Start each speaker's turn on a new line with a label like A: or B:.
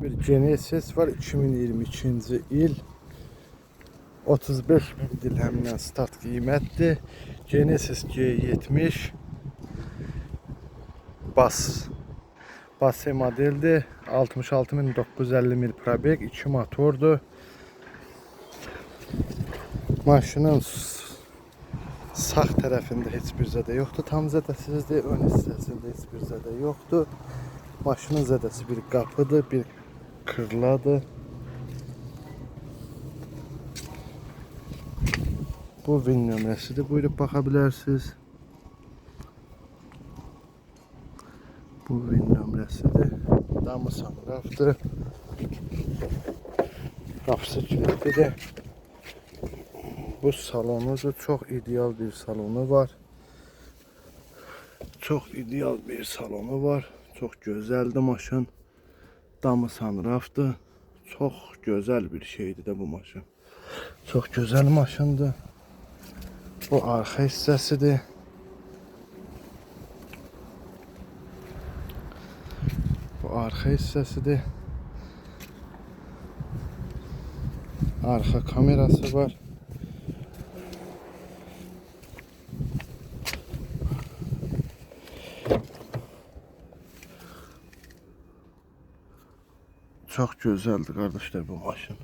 A: Bir Genesis var 2022 il 35 bin dirhemden start qiymətdir. Genesis G70 bas modeldir. 66.950 mil probeg, 2 motordur. Maşının sağ tərəfində heç bir zədə yoxdur. Tam zədəsizdir. Ön hissəsində heç bir zədə yoxdur. Maşının zədəsi bir qapıdır, bir kırladır. Bu VIN nömrəsidir. Buyurub baxa bilərsiniz. Bu VIN nömrəsidir. Damı sanrafdır. Qapısı kilitlidir. Bu salonudur. Çox ideal bir salonu var. Çox ideal bir salonu var. Çox gözəldir maşın. Damı sanrafdır. Çox gözəl bir şeydir də bu maşın. Çox gözəl maşındır. Bu arxa hissəsidir. Bu arxa hissəsidir. Arxa kamerası var. Çok güzeldi kardeşler bu maşın.